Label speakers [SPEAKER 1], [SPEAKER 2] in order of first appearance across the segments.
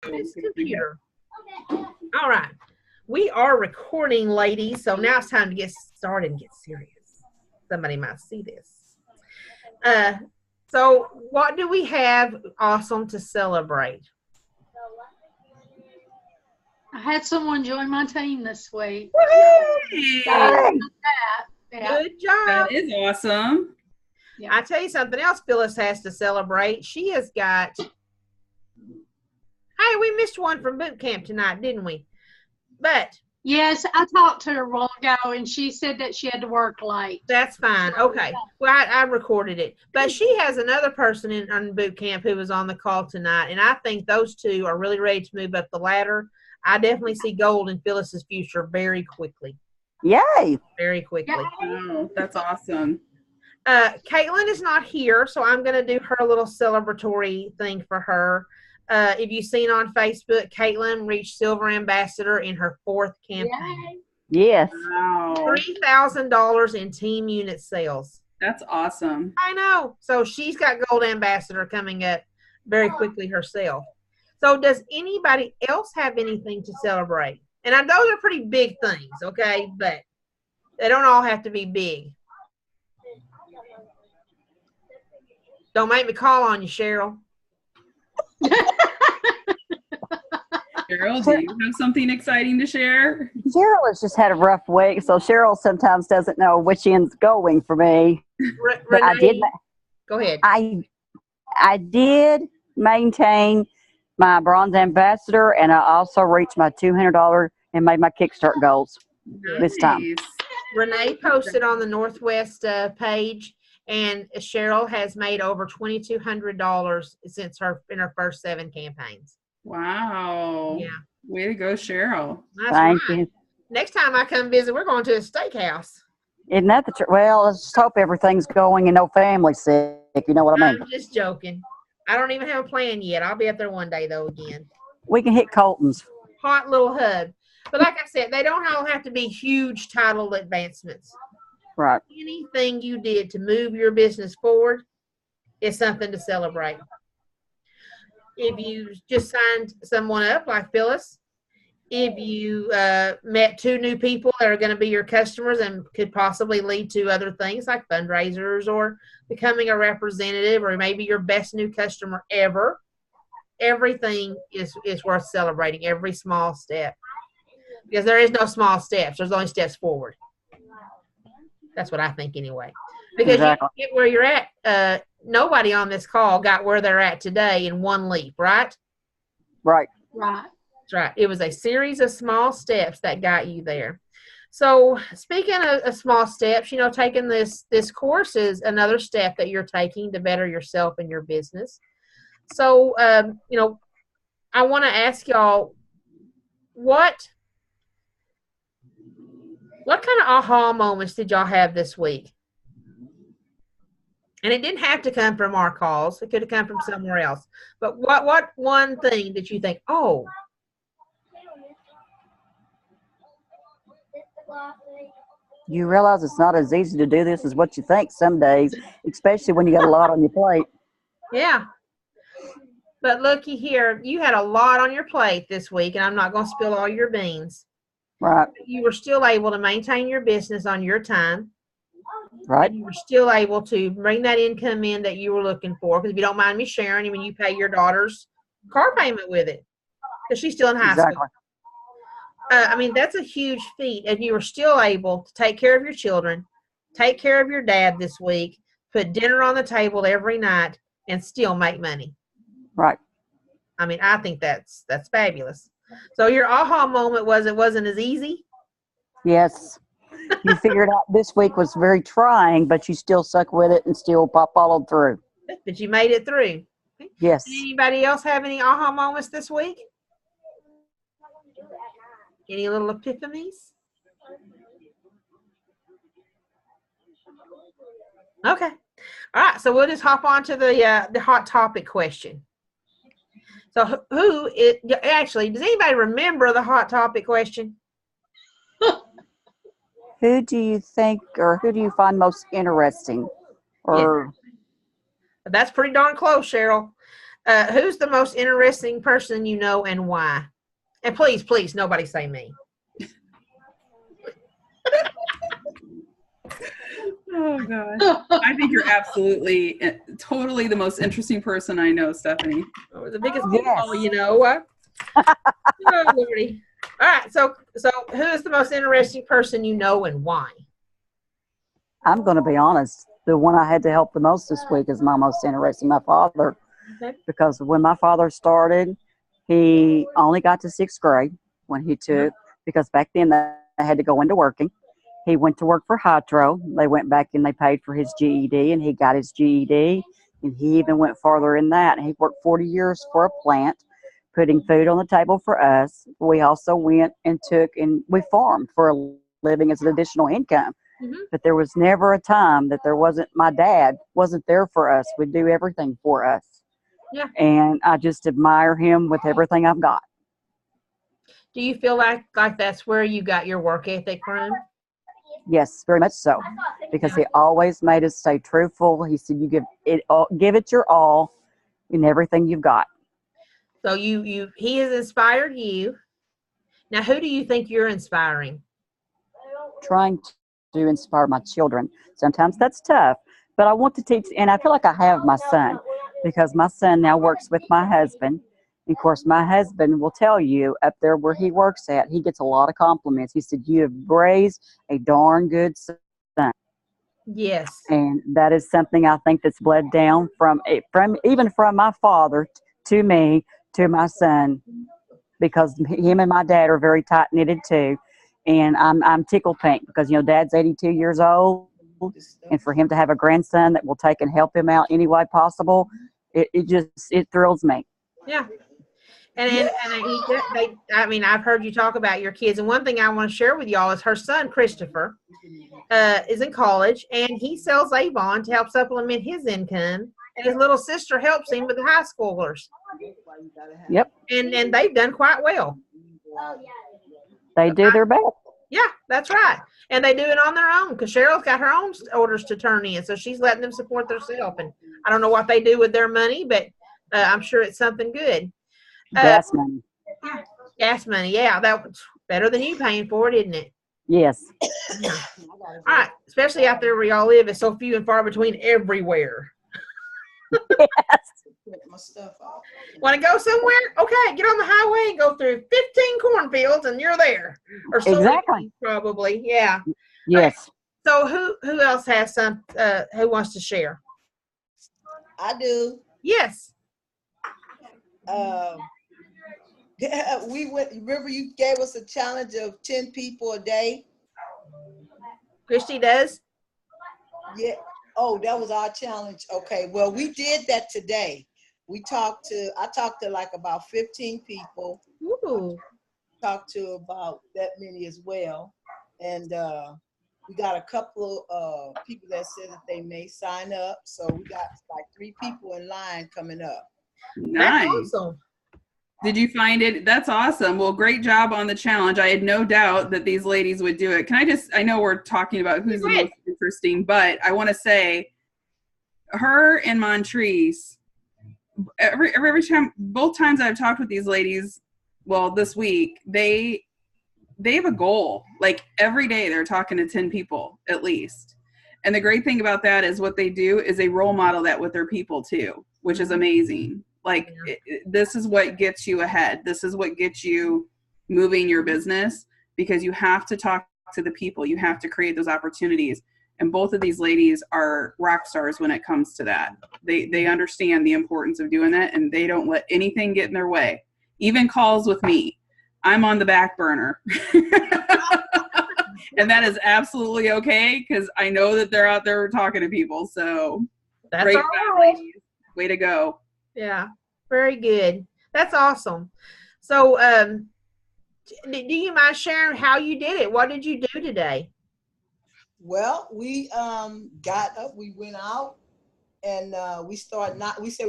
[SPEAKER 1] This computer. All right. We are recording, ladies, so now it's time to get started and get serious. Somebody might see this. So what do we have awesome to celebrate?
[SPEAKER 2] I had someone join my team this week.
[SPEAKER 1] Hey,
[SPEAKER 2] Yeah.
[SPEAKER 1] good job.
[SPEAKER 3] That is awesome.
[SPEAKER 1] Yeah. I tell you something else Phyllis has to celebrate. She has got, hey, we missed one from boot camp tonight, didn't we? But
[SPEAKER 2] yes, I talked to her a while ago, and she said that she had to work late.
[SPEAKER 1] That's fine. Okay. Well, I recorded it. But she has another person in boot camp who was on the call tonight, and I think those two are really ready to move up the ladder. I definitely see gold in Phyllis's future very quickly.
[SPEAKER 4] Yay!
[SPEAKER 1] Very quickly.
[SPEAKER 3] Oh, that's awesome.
[SPEAKER 1] Caitlin is not here, so I'm going to do her little celebratory thing for her. If you've seen on Facebook, Caitlin reached Silver Ambassador in her 4th campaign.
[SPEAKER 4] Yes.
[SPEAKER 3] Wow.
[SPEAKER 1] $3,000 in team unit sales.
[SPEAKER 3] That's awesome.
[SPEAKER 1] I know. So she's got Gold Ambassador coming up very quickly herself. So does anybody else have anything to celebrate? And I know they're pretty big things, okay? But they don't all have to be big. Don't make me call on you, Cheryl.
[SPEAKER 3] Cheryl, do you have something exciting to share?
[SPEAKER 4] Cheryl has just had a rough week, so Cheryl sometimes doesn't know which end's going for me. But
[SPEAKER 1] Renee, go ahead.
[SPEAKER 4] I did maintain my bronze ambassador, and I also reached my $200 and made my Kickstart goals this time.
[SPEAKER 1] Renee posted on the Northwest page, and Cheryl has made over $2,200 since in her first 7 campaigns.
[SPEAKER 3] Wow.
[SPEAKER 1] Yeah.
[SPEAKER 3] Way to go, Cheryl.
[SPEAKER 1] That's
[SPEAKER 4] Thank
[SPEAKER 1] right.
[SPEAKER 4] you.
[SPEAKER 1] Next time I come visit, we're going to a steakhouse.
[SPEAKER 4] Isn't that the truth? Well, let's just hope everything's going and no family sick. You know what I mean?
[SPEAKER 1] I'm just joking. I don't even have a plan yet. I'll be up there one day, though, again.
[SPEAKER 4] We can hit Colton's.
[SPEAKER 1] Hot little hub. But like I said, they don't all have to be huge title advancements.
[SPEAKER 4] Right.
[SPEAKER 1] Anything you did to move your business forward is something to celebrate. If you just signed someone up like Phyllis, if you met 2 new people that are going to be your customers and could possibly lead to other things like fundraisers or becoming a representative or maybe your best new customer ever, everything is worth celebrating, every small step. Because there is no small steps. There's only steps forward. That's what I think anyway. Because exactly. You get where you're at. Nobody on this call got where they're at today in one leap, right?
[SPEAKER 4] Right.
[SPEAKER 2] Right.
[SPEAKER 1] That's right. It was a series of small steps that got you there. So speaking of small steps, taking this course is another step that you're taking to better yourself and your business. So, I want to ask y'all, what kind of aha moments did y'all have this week? And it didn't have to come from our calls. It could have come from somewhere else. But what one thing did you think, oh,
[SPEAKER 4] you realize it's not as easy to do this as what you think some days, especially when you got a lot on your plate.
[SPEAKER 1] Yeah. But looky here, you had a lot on your plate this week, and I'm not going to spill all your beans.
[SPEAKER 4] Right.
[SPEAKER 1] You were still able to maintain your business on your time.
[SPEAKER 4] Right.
[SPEAKER 1] You were still able to bring that income in that you were looking for. Because if you don't mind me sharing, when you pay your daughter's car payment with it, because she's still in high school. That's a huge feat. And you were still able to take care of your children, take care of your dad this week, put dinner on the table every night, and still make money.
[SPEAKER 4] Right.
[SPEAKER 1] I think that's fabulous. So your aha moment was it wasn't as easy?
[SPEAKER 4] Yes. You figured out this week was very trying, but you still stuck with it and still followed through.
[SPEAKER 1] But you made it through.
[SPEAKER 4] Yes.
[SPEAKER 1] Did anybody else have any aha moments this week? Any little epiphanies? Okay. All right. So we'll just hop on to the hot topic question. So actually, does anybody remember the hot topic question?
[SPEAKER 4] Who do you think, or who do you find most interesting? Or
[SPEAKER 1] That's pretty darn close, Cheryl. Who's the most interesting person you know and why? And please, please, nobody say me.
[SPEAKER 3] Oh God. I think you're absolutely, totally the most interesting person I know, Stephanie.
[SPEAKER 1] Oh, the biggest
[SPEAKER 4] Yes.
[SPEAKER 1] ball, you know. Oh, Lordy. All right. So who is the most interesting person you know and why?
[SPEAKER 4] I'm going to be honest. The one I had to help the most this week is my most interesting, my father.
[SPEAKER 1] Okay.
[SPEAKER 4] Because when my father started, he only got to 6th grade when he took, because back then they had to go into working. He went to work for Hydro. They went back and they paid for his GED, and he got his GED. And he even went farther in that. He worked 40 years for a plant, putting food on the table for us. We also went and we farmed for a living as an additional income.
[SPEAKER 1] Mm-hmm.
[SPEAKER 4] But there was never a time that my dad wasn't there for us. Would do everything for us.
[SPEAKER 1] Yeah.
[SPEAKER 4] And I just admire him with everything I've got.
[SPEAKER 1] Do you feel like that's where you got your work ethic from?
[SPEAKER 4] Yes, very much so. Because he always made us stay truthful. He said, "You give it your all in everything you've got."
[SPEAKER 1] So he has inspired you. Now, who do you think you're inspiring?
[SPEAKER 4] Trying to inspire my children. Sometimes that's tough, but I want to teach, and I feel like I have my son, because my son now works with my husband. Of course, my husband will tell you up there where he works at, he gets a lot of compliments. He said, "You have raised a darn good son."
[SPEAKER 1] Yes.
[SPEAKER 4] And that is something I think that's bled down from my father to me, to my son, because him and my dad are very tight knitted too. And I'm tickled pink because, Dad's 82 years old, and for him to have a grandson that will take and help him out any way possible, it thrills me.
[SPEAKER 1] Yeah. And I've heard you talk about your kids, and one thing I want to share with y'all is her son Christopher is in college, and he sells Avon to help supplement his income, and his little sister helps him with the high schoolers.
[SPEAKER 4] Yep.
[SPEAKER 1] And they've done quite well.
[SPEAKER 4] They do their best.
[SPEAKER 1] Yeah, that's right. And they do it on their own because Cheryl's got her own orders to turn in, so she's letting them support themselves. And I don't know what they do with their money, but I'm sure it's something good.
[SPEAKER 4] Gas money.
[SPEAKER 1] Gas money, yeah, that's better than you paying for it, isn't it?
[SPEAKER 4] Yes.
[SPEAKER 1] Yeah. All right, especially out there where y'all live, it's so few and far between everywhere.
[SPEAKER 5] My stuff off.
[SPEAKER 1] Want to go somewhere? Okay, get on the highway and go through 15 cornfields, and you're there. Or so
[SPEAKER 4] Exactly.
[SPEAKER 1] probably, yeah.
[SPEAKER 4] Yes.
[SPEAKER 1] So who else has some? Who wants to share?
[SPEAKER 5] I do.
[SPEAKER 1] Yes.
[SPEAKER 5] We went. Remember, you gave us a challenge of 10 people a day.
[SPEAKER 1] Christy does.
[SPEAKER 5] Yeah. Oh, that was our challenge. Okay. Well, we did that today. I talked to like about 15 people.
[SPEAKER 1] Ooh.
[SPEAKER 5] Talked to about that many as well. And we got a couple of people that said that they may sign up. So we got like 3 people in line coming up.
[SPEAKER 3] Nice.
[SPEAKER 1] That's awesome.
[SPEAKER 3] Did you find it? That's awesome. Well, great job on the challenge. I had no doubt that these ladies would do it. I know we're talking about who's the most interesting, but I want to say her and Montrese, every time, both times I've talked with these ladies, well, this week, they have a goal. Like every day they're talking to 10 people at least. And the great thing about that is what they do is they role model that with their people too, which is amazing. Like this is what gets you ahead. This is what gets you moving your business, because you have to talk to the people. You have to create those opportunities. And both of these ladies are rock stars when it comes to that. They understand the importance of doing that, and they don't let anything get in their way. Even calls with me, I'm on the back burner. And that is absolutely okay, because I know that they're out there talking to people. So
[SPEAKER 1] That's
[SPEAKER 3] great
[SPEAKER 1] all
[SPEAKER 3] job,
[SPEAKER 1] right.
[SPEAKER 3] ladies. Way to go.
[SPEAKER 1] Yeah, very good. That's awesome. So do you mind sharing how you did it? What did you do today?
[SPEAKER 5] Well, we got up, we went out, and we said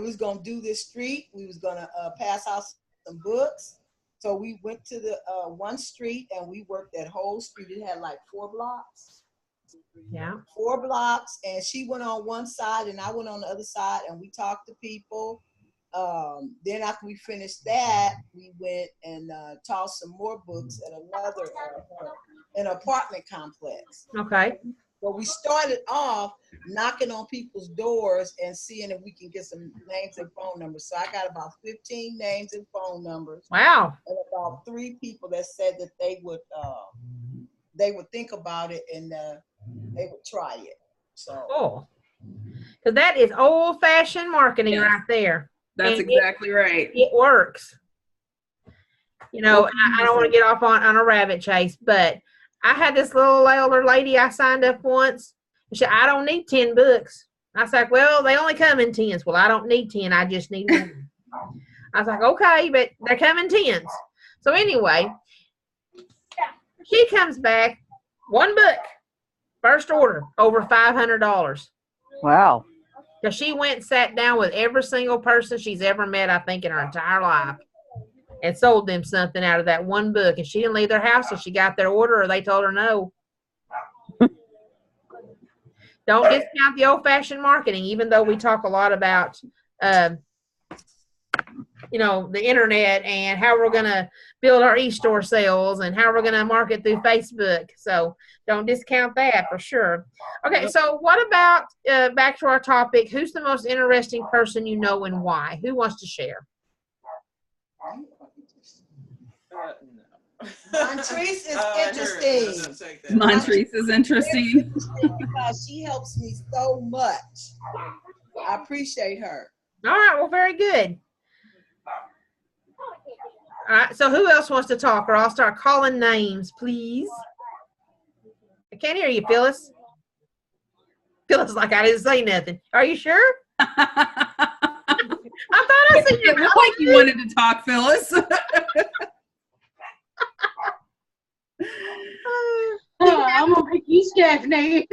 [SPEAKER 5] we was gonna do this street. We was gonna pass out some books. So we went to the one street and we worked that whole street. It had like 4 blocks.
[SPEAKER 1] Yeah.
[SPEAKER 5] 4 blocks, and she went on one side and I went on the other side, and we talked to people. Then after we finished that, we went and taught some more books at another an apartment complex.
[SPEAKER 1] Okay.
[SPEAKER 5] But we started off knocking on people's doors and seeing if we can get some names and phone numbers. So I got about 15 names and phone numbers.
[SPEAKER 1] Wow.
[SPEAKER 5] And about 3 people that said that they would think about it and they would try it. So
[SPEAKER 1] Cool. Because that is old-fashioned marketing right there.
[SPEAKER 3] That's
[SPEAKER 1] And
[SPEAKER 3] exactly right.
[SPEAKER 1] It works. You know, I don't want to get off on a rabbit chase, but I had this little older lady I signed up once. She said, I don't need 10 books. I was like, well, they only come in 10s. Well, I don't need 10. I just need one. I was like, okay, but they're coming 10s. So anyway, she comes back, 1 book, first order, over $500.
[SPEAKER 4] Wow.
[SPEAKER 1] Because she went and sat down with every single person she's ever met, I think, in her entire life, and sold them something out of that 1 book. And she didn't leave their house till she got their order, or they told her no. Don't discount the old-fashioned marketing, even though we talk a lot about, you know, the internet and how we're going to build our e-store sales and how we're going to market through Facebook. So don't discount that for sure. Okay, so what about, back to our topic, who's the most interesting person you know and why? Who wants to share?
[SPEAKER 6] No.
[SPEAKER 5] Montrese is interesting.
[SPEAKER 3] Montrese is interesting.
[SPEAKER 5] Because she helps me so much. I appreciate her.
[SPEAKER 1] All right, well, very good. All right, so who else wants to talk, or I'll start calling names, please. I can't hear you, Phyllis. Phyllis, like I didn't say nothing. Are you sure? I thought I said
[SPEAKER 3] It looked like you wanted to talk, Phyllis.
[SPEAKER 2] I'm gonna make you Stephanie.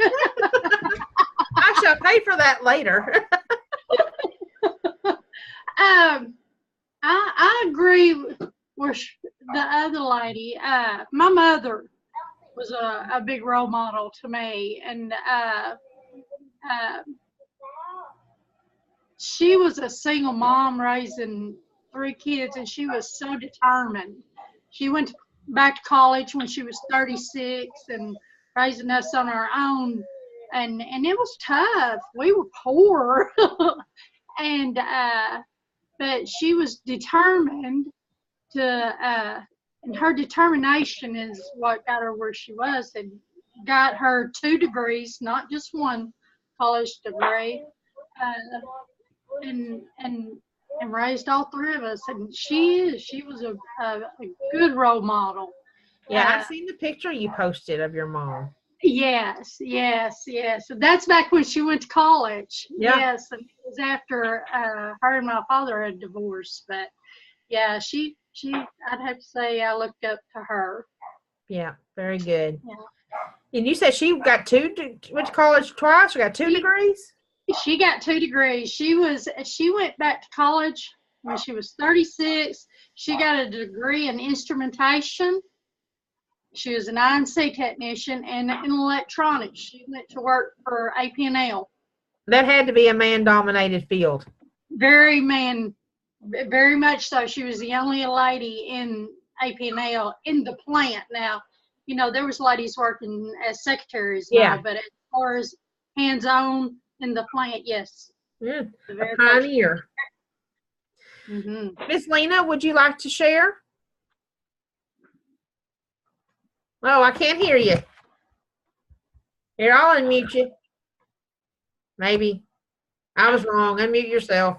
[SPEAKER 1] I shall pay for that later.
[SPEAKER 2] I agree with the other lady. My mother was a big role model to me, and she was a single mom raising 3 kids, and she was so determined. She went back to college when she was 36 and raising us on our own, and it was tough. We were poor, and but she was determined to, and her determination is what got her where she was, and got her 2 degrees, not just 1 college degree, and raised all 3 of us. And she was a good role model.
[SPEAKER 1] Yeah, I've seen the picture you posted of your mom.
[SPEAKER 2] Yes. So that's back when she went to college.
[SPEAKER 1] Yeah.
[SPEAKER 2] Yes, and it was after her and my father had divorced. But yeah, she I'd have to say I looked up to her.
[SPEAKER 1] Yeah, very good.
[SPEAKER 2] Yeah.
[SPEAKER 1] And you said she got went to college twice? She got 2 degrees?
[SPEAKER 2] She got 2 degrees. She went back to college when she was 36. She got a degree in instrumentation. She was an INC technician and in electronics. She went to work for AP&L.
[SPEAKER 1] That had to be a man-dominated field.
[SPEAKER 2] Very much so. She was the only lady in AP&L in the plant. Now, you know, there was ladies working as secretaries now, but as far as hands-on in the plant, yes.
[SPEAKER 1] A pioneer. Miss Lena, would you like to share? Oh, I can't hear you. Here, I'll unmute you. Maybe. I was wrong. Unmute yourself.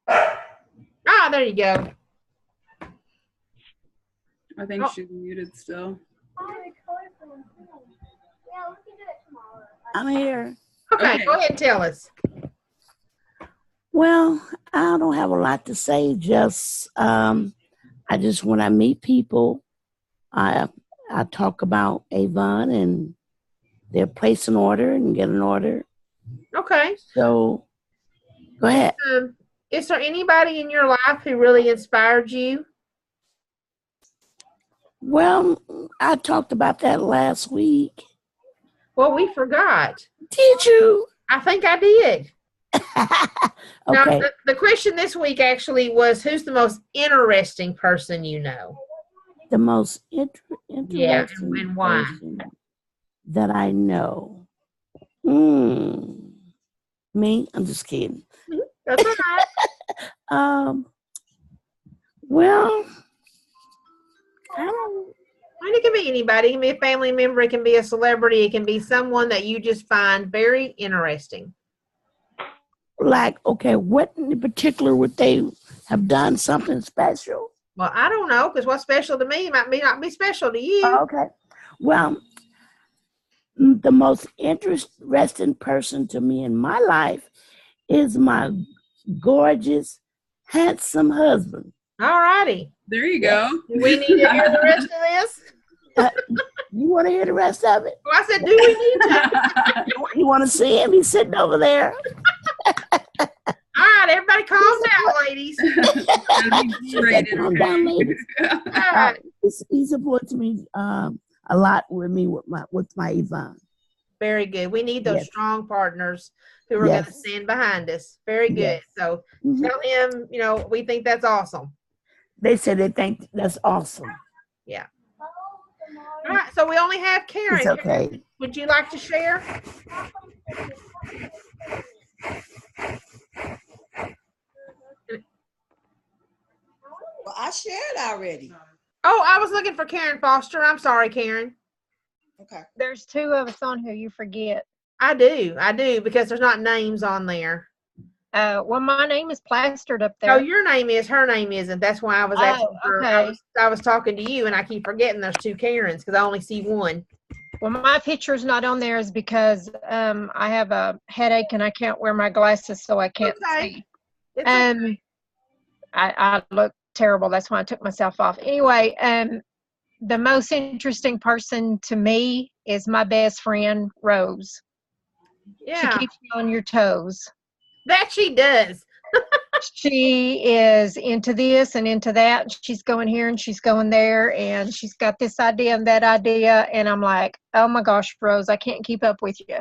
[SPEAKER 1] Ah, there you go.
[SPEAKER 3] I think she's muted still.
[SPEAKER 7] I'm here.
[SPEAKER 1] Okay, go ahead and tell us.
[SPEAKER 7] Well, I don't have a lot to say. Just I just when I meet people, I talk about Avon and their place an order and get an order.
[SPEAKER 1] Okay.
[SPEAKER 7] So go ahead.
[SPEAKER 1] Is there anybody in your life who really inspired you?
[SPEAKER 7] Well, I talked about that last week.
[SPEAKER 1] Well, we forgot.
[SPEAKER 7] Did you?
[SPEAKER 1] I think I did. Now,
[SPEAKER 7] Okay.
[SPEAKER 1] the question this week actually was, who's the most interesting person you know?
[SPEAKER 7] The most
[SPEAKER 1] Yeah,
[SPEAKER 7] interesting
[SPEAKER 1] and why?
[SPEAKER 7] person that I know. Hmm. Me? I'm just kidding.
[SPEAKER 1] That's all right.
[SPEAKER 7] Um. Well, I don't
[SPEAKER 1] And it can be anybody. It can be a family member. It can be a celebrity. It can be someone that you just find very interesting.
[SPEAKER 7] like. Okay, what in particular would they have done something special?
[SPEAKER 1] Well, I don't know, because what's special to me might not be special to you.
[SPEAKER 7] Okay. Well, the most interesting person to me in my life is my gorgeous, handsome husband.
[SPEAKER 1] All righty.
[SPEAKER 3] There you
[SPEAKER 7] Yes.
[SPEAKER 3] go.
[SPEAKER 1] Do we need to hear the rest of this?
[SPEAKER 7] You want to hear the rest of it?
[SPEAKER 1] Well, I said, do we need to?
[SPEAKER 7] You want to see him? He's sitting over there.
[SPEAKER 1] All right, everybody calm down, ladies.
[SPEAKER 3] Great,
[SPEAKER 7] Calm down, ladies.
[SPEAKER 1] All right.
[SPEAKER 7] He supports me a lot with my Yvonne.
[SPEAKER 1] Very good. We need those
[SPEAKER 7] Yes.
[SPEAKER 1] strong partners who are going to
[SPEAKER 7] Yes.
[SPEAKER 1] stand behind us. Very good.
[SPEAKER 7] Yes.
[SPEAKER 1] So
[SPEAKER 7] Mhm.
[SPEAKER 1] tell him, we think that's awesome.
[SPEAKER 7] They said they think that's awesome.
[SPEAKER 1] Yeah. All right. So we only have Karen.
[SPEAKER 7] It's okay.
[SPEAKER 1] Would you like to share?
[SPEAKER 5] Well, I shared already.
[SPEAKER 1] Oh, I was looking for Karen Foster. I'm sorry, Karen.
[SPEAKER 5] Okay.
[SPEAKER 6] There's two of us on here you forget.
[SPEAKER 1] I do, because there's not names on there.
[SPEAKER 6] Well, my name is plastered up
[SPEAKER 1] Oh,
[SPEAKER 6] there.
[SPEAKER 1] your name is, her name isn't. That's why I was asking for,
[SPEAKER 6] okay.
[SPEAKER 1] I was talking to you, and I keep forgetting there's two Karens because I only see one.
[SPEAKER 6] Well, my picture's not on there is because I have a headache and I can't wear my glasses, so I can't
[SPEAKER 1] Okay.
[SPEAKER 6] see.
[SPEAKER 1] It's okay.
[SPEAKER 6] I look terrible. That's why I took myself off. Anyway, the most interesting person to me is my best friend, Rose.
[SPEAKER 1] Yeah.
[SPEAKER 6] She keeps you on your toes.
[SPEAKER 1] That she does.
[SPEAKER 6] She is into this and into that. She's going here and she's going there, and she's got this idea and that idea. And I'm like, oh my gosh, Rose, I can't keep up with you.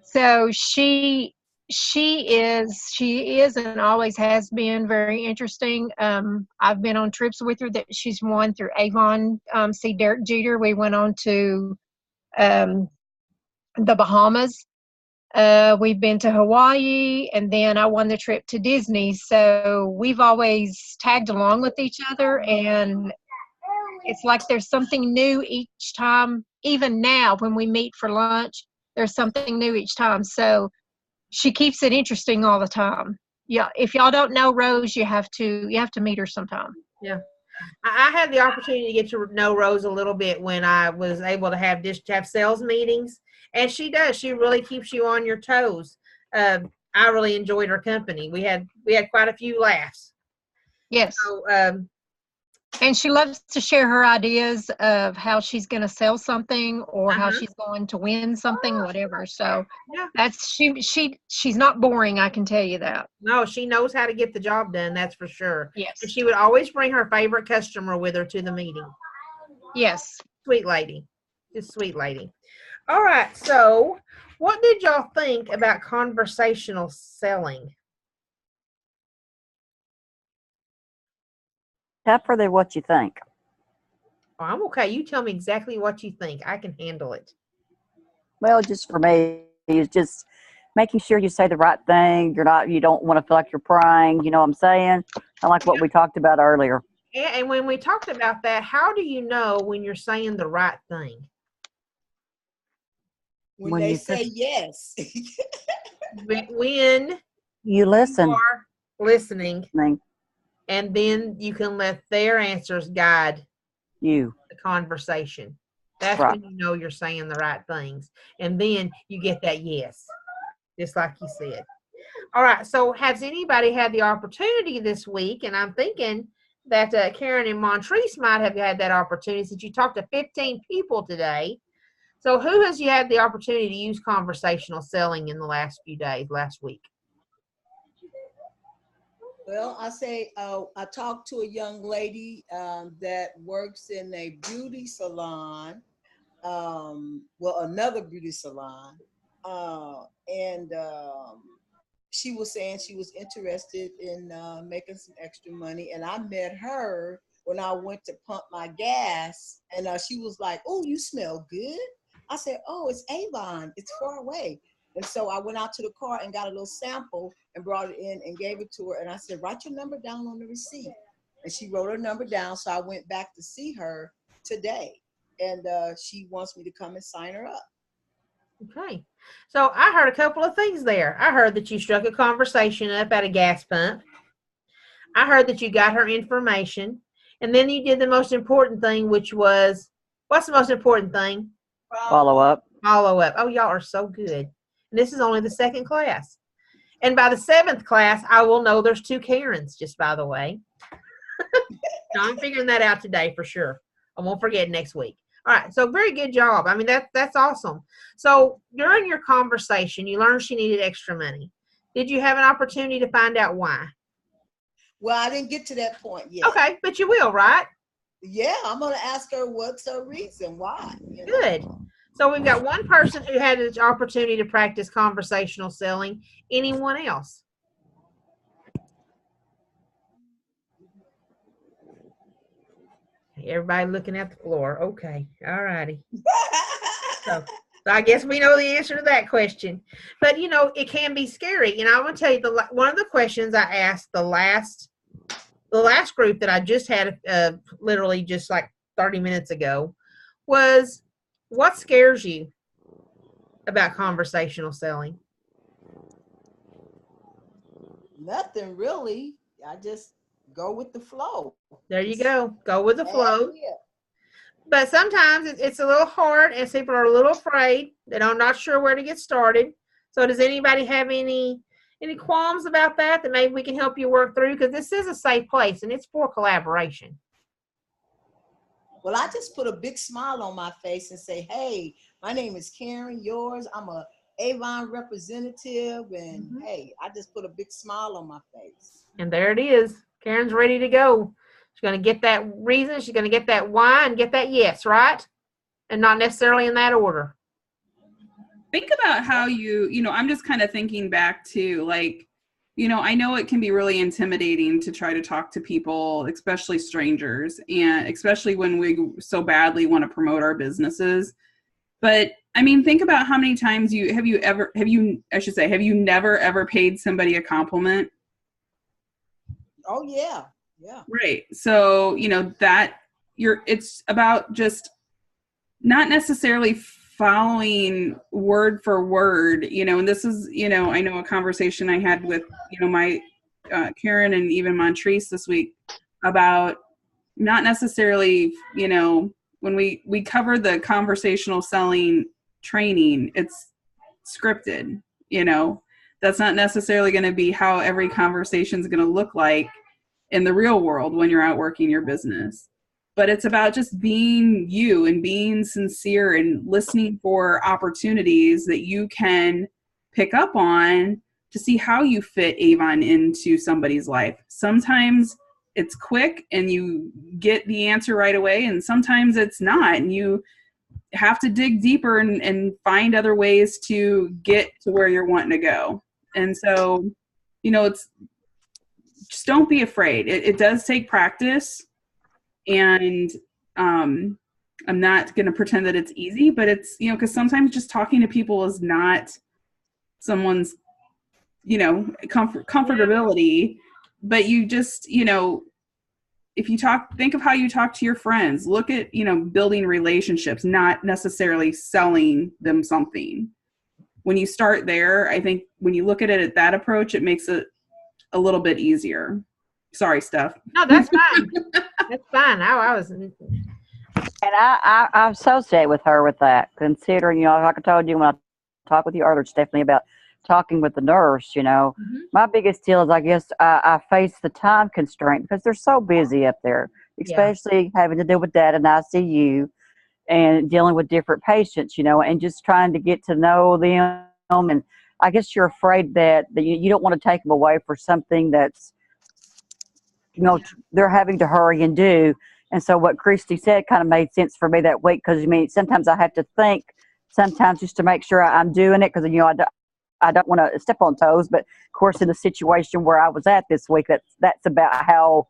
[SPEAKER 6] So she is and always has been very interesting. I've been on trips with her that she's won through Avon. See Derek Jeter. We went on to the Bahamas. We've been to Hawaii, and then I won the trip to Disney. So we've always tagged along with each other, and it's like there's something new each time. Even now, when we meet for lunch, there's something new each time. So she keeps it interesting all the time. Yeah, if y'all don't know Rose, you have to meet her sometime.
[SPEAKER 1] Yeah. I had the opportunity to get to know Rose a little bit when I was able to have sales meetings, and she does. She really keeps you on your toes. I really enjoyed her company. We had quite a few laughs.
[SPEAKER 6] Yes.
[SPEAKER 1] So,
[SPEAKER 6] and she loves to share her ideas of how she's going to sell something or how she's going to win something, whatever. So
[SPEAKER 1] yeah,
[SPEAKER 6] that's she's not boring. I can tell you that.
[SPEAKER 1] No, she knows how to get the job done. That's for sure.
[SPEAKER 6] Yes.
[SPEAKER 1] And she would always bring her favorite customer with her to the meeting.
[SPEAKER 6] Yes.
[SPEAKER 1] Sweet lady. Just sweet lady. All right. So what did y'all think about conversational selling?
[SPEAKER 4] Tougher than what you think.
[SPEAKER 1] Oh, I'm okay. You tell me exactly what you think. I can handle it.
[SPEAKER 4] Well, just for me, it's just making sure you say the right thing. You don't want to feel like you're prying. You know what I'm saying? I like what we talked about earlier.
[SPEAKER 1] And when we talked about that, how do you know when you're saying the right thing?
[SPEAKER 5] When they say yes.
[SPEAKER 1] When
[SPEAKER 4] you listen.
[SPEAKER 1] You are listening. And then you can let their answers guide
[SPEAKER 4] you
[SPEAKER 1] the conversation. That's
[SPEAKER 4] right.
[SPEAKER 1] when you know you're saying the right things. And then you get that yes, just like you said. All right. So has anybody had the opportunity this week? And I'm thinking that Karen and Montrese might have had that opportunity since you talked to 15 people today. So who has you had the opportunity to use conversational selling in the last week?
[SPEAKER 5] Well, I talked to a young lady that works in a beauty salon, another beauty salon, and she was saying she was interested in making some extra money. And I met her when I went to pump my gas. And she was like, oh, you smell good. I said, oh, it's Avon. It's far away. And so I went out to the car and got a little sample and brought it in and gave it to her. And I said, write your number down on the receipt. And she wrote her number down. So I went back to see her today. And she wants me to come and sign her up.
[SPEAKER 1] Okay. So I heard a couple of things there. I heard that you struck a conversation up at a gas pump. I heard that you got her information. And then you did the most important thing, which was, what's the most important thing?
[SPEAKER 4] Follow up.
[SPEAKER 1] Follow up. Oh, y'all are so good. And this is only the second class. And by the seventh class, I will know there's 2 Karens, just by the way. Now, I'm figuring that out today for sure. I won't forget next week. All right. So very good job. I mean, that's awesome. So during your conversation, you learned she needed extra money. Did you have an opportunity to find out why?
[SPEAKER 5] Well, I didn't get to that point yet.
[SPEAKER 1] Okay. But you will, right?
[SPEAKER 5] Yeah. I'm going to ask her what's her reason why. You know?
[SPEAKER 1] Good. So we've got one person who had an opportunity to practice conversational selling. Anyone else? Everybody looking at the floor. Okay. All righty. So I guess we know the answer to that question. But, you know, it can be scary. And I want to tell you, one of the questions I asked the last group that I just had literally just like 30 minutes ago was, what scares you about conversational selling?
[SPEAKER 5] Nothing really. I just go with the flow.
[SPEAKER 1] There you go. Go with the flow.
[SPEAKER 5] Yeah.
[SPEAKER 1] But sometimes it's a little hard and people are a little afraid. They're not sure where to get started. So does anybody have any qualms about that maybe we can help you work through? Because this is a safe place and it's for collaboration.
[SPEAKER 5] Well, I just put a big smile on my face and say, hey, my name is Karen, yours. I'm a Avon representative. And hey, I just put a big smile on my face.
[SPEAKER 1] And there it is. Karen's ready to go. She's going to get that reason. She's going to get that why and get that yes, right? And not necessarily in that order.
[SPEAKER 3] Think about how I'm just kind of thinking back to, like, I know it can be really intimidating to try to talk to people, especially strangers, and especially when we so badly want to promote our businesses. But I mean, think about how many times have you never ever paid somebody a compliment?
[SPEAKER 5] Oh yeah. Yeah.
[SPEAKER 3] Right. So, it's about just not necessarily following word for word, and this is, I know a conversation I had with, my Karen and even Montrese this week about not necessarily, when we cover the conversational selling training, it's scripted, that's not necessarily going to be how every conversation is going to look like in the real world when you're out working your business. But it's about just being you and being sincere and listening for opportunities that you can pick up on to see how you fit Avon into somebody's life. Sometimes it's quick and you get the answer right away, and sometimes it's not, and you have to dig deeper and find other ways to get to where you're wanting to go. And so, it's just don't be afraid. It does take practice. And I'm not going to pretend that it's easy, but it's, because sometimes just talking to people is not someone's, comfortability. But you just, if you think of how you talk to your friends, look at, building relationships, not necessarily selling them something. When you start there, I think when you look at it at that approach, it makes it a little bit easier. Sorry, Steph.
[SPEAKER 1] No, that's fine. That's fine. I was.
[SPEAKER 4] And I associate with her with that, considering, like I told you when I talked with you earlier, Stephanie, about talking with the nurse, my biggest deal is, I guess, I face the time constraint because they're so busy up there, especially having to deal with that in ICU and dealing with different patients, and just trying to get to know them. And I guess you're afraid that you don't want to take them away for something that's, they're having to hurry and do. And so what Christy said kind of made sense for me that week, because sometimes I have to think sometimes just to make sure I'm doing it, because I don't want to step on toes, but of course, in the situation where I was at this week, that's about how,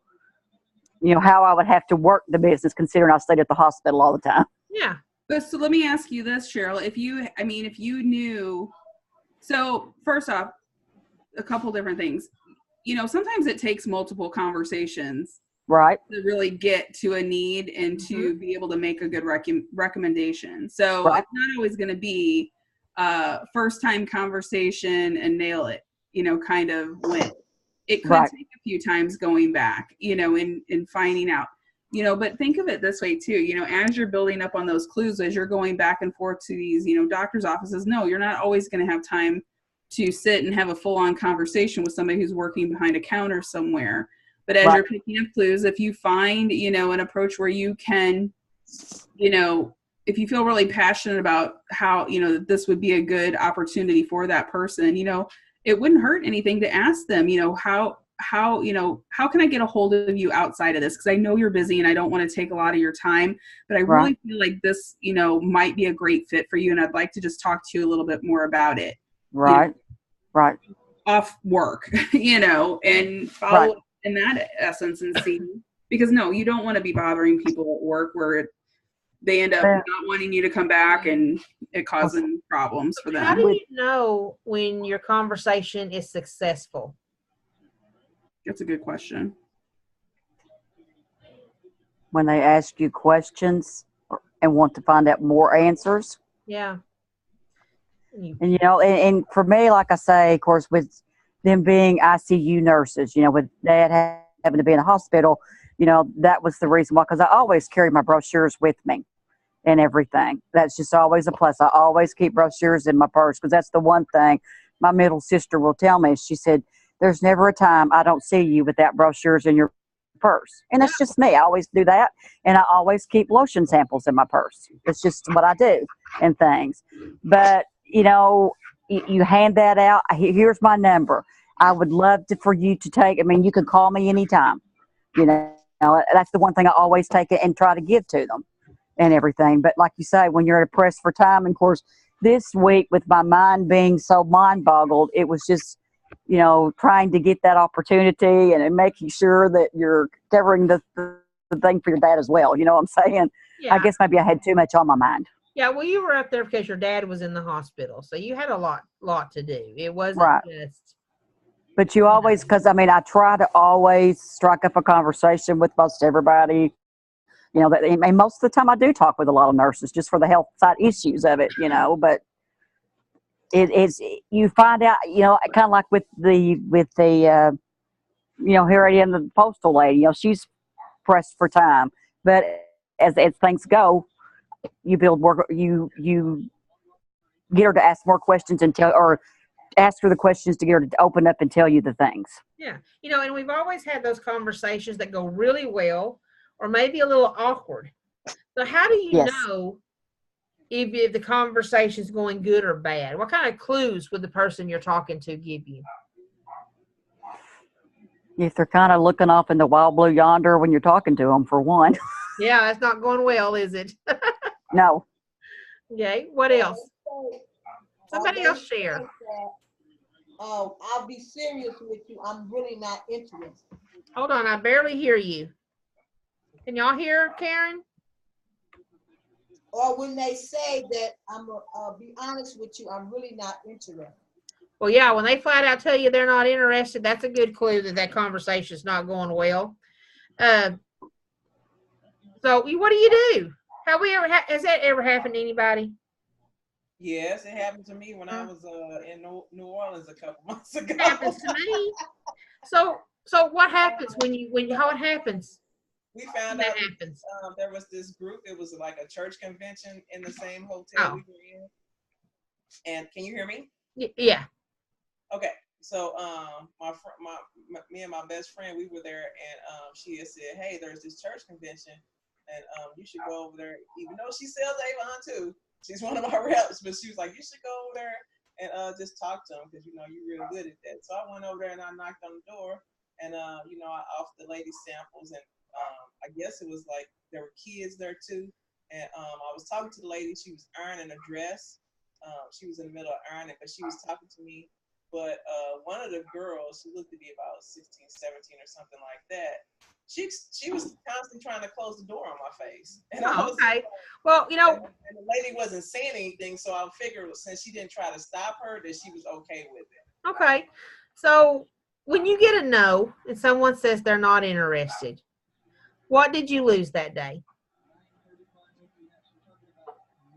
[SPEAKER 4] how I would have to work the business, considering I stayed at the hospital all the time.
[SPEAKER 1] Yeah.
[SPEAKER 3] But so let me ask you this, Cheryl. If you knew, so first off, a couple different things. Sometimes it takes multiple conversations,
[SPEAKER 4] right,
[SPEAKER 3] to really get to a need and to be able to make a good recommendation. So
[SPEAKER 4] right.
[SPEAKER 3] It's not always going to be first time conversation and nail it, kind of win. It could
[SPEAKER 4] Right.
[SPEAKER 3] take a few times going back, and finding out, but think of it this way too, as you're building up on those clues, as you're going back and forth to these, doctor's offices, no, you're not always going to have time to sit and have a full on conversation with somebody who's working behind a counter somewhere. But as
[SPEAKER 4] Right.
[SPEAKER 3] you're picking up clues, if you find, an approach where you can, if you feel really passionate about how, that this would be a good opportunity for that person, it wouldn't hurt anything to ask them, how can I get a hold of you outside of this? Because I know you're busy and I don't want to take a lot of your time, but I really feel like this, might be a great fit for you. And I'd like to just talk to you a little bit more about it.
[SPEAKER 4] Right. Right.
[SPEAKER 3] Off work, and follow up in that essence and see, because no, you don't want to be bothering people at work where they end up not wanting you to come back and it causing problems for them.
[SPEAKER 1] How do you know when your conversation is successful?
[SPEAKER 3] That's a good question.
[SPEAKER 4] When they ask you questions and want to find out more answers.
[SPEAKER 1] Yeah.
[SPEAKER 4] And, and for me, like I say, of course, with them being ICU nurses, with Dad having to be in the hospital, that was the reason why, because I always carry my brochures with me and everything. That's just always a plus. I always keep brochures in my purse, because that's the one thing my middle sister will tell me. She said, there's never a time I don't see you without brochures in your purse. And that's just me. I always do that. And I always keep lotion samples in my purse. It's just what I do and things. But, you hand that out. Here's my number. I would love for you to take, you can call me anytime. That's the one thing I always take it and try to give to them and everything. But like you say, when you're pressed for time, and of course, this week with my mind being so mind boggled, it was just, trying to get that opportunity and making sure that you're covering the thing for your dad as well. You know what I'm saying?
[SPEAKER 1] Yeah.
[SPEAKER 4] I guess maybe I had too much on my mind.
[SPEAKER 1] Yeah, well, you were up there because your dad was in the hospital, so you had a lot to do. It wasn't just.
[SPEAKER 4] But you always, because I try to always strike up a conversation with most everybody. And most of the time I do talk with a lot of nurses just for the health side issues of it. But it's you find out, kind of like with the here I am, the postal lady. She's pressed for time, but as things go, you build more. You get her to ask more questions and ask her the questions to get her to open up and tell you the things.
[SPEAKER 1] Yeah. And we've always had those conversations that go really well or maybe a little awkward. So how do you know if the conversation is going good or bad? What kind of clues would the person you're talking to give you?
[SPEAKER 4] If they're kind of looking off in the wild blue yonder when you're talking to them, for one.
[SPEAKER 1] Yeah, that's not going well, is it?
[SPEAKER 4] No.
[SPEAKER 1] Okay. What else? Somebody else share.
[SPEAKER 5] I'll be serious with you. I'm really not interested.
[SPEAKER 1] Hold on, I barely hear you. Can y'all hear Karen?
[SPEAKER 5] Or when they say that I'll be honest with you, I'm really not interested.
[SPEAKER 1] Well, yeah, when they flat out tell you they're not interested, that's a good clue that conversation is not going well. So what do you do? Has that ever happened to anybody?
[SPEAKER 8] Yes, it happened to me when I was in New Orleans a couple months ago.
[SPEAKER 1] It happens to me. So what happens how it happens?
[SPEAKER 8] We found out there was this group. It was like a church convention in the same hotel we were in. And can you hear me?
[SPEAKER 1] Yeah.
[SPEAKER 8] Okay. So me and my best friend, we were there, and she had said, "Hey, there's this church convention, and you should go over there." Even though she sells Avon too, she's one of our reps, but she was like, "You should go over there and just talk to them because you're really good at that." So I went over there and I knocked on the door, and I offered the lady samples, and I guess it was like there were kids there too, and I was talking to the lady. She was ironing a dress she was in the middle of ironing, but she was talking to me. But one of the girls, she looked to be about 16, 17 or something like that. She was constantly trying to close the door on my face. And I was,
[SPEAKER 1] Okay. Well, you know,
[SPEAKER 8] and the lady wasn't saying anything, so I figured since she didn't try to stop her, that she was okay with it.
[SPEAKER 1] okay. So when you get a no and someone says they're not interested, what did you lose that day?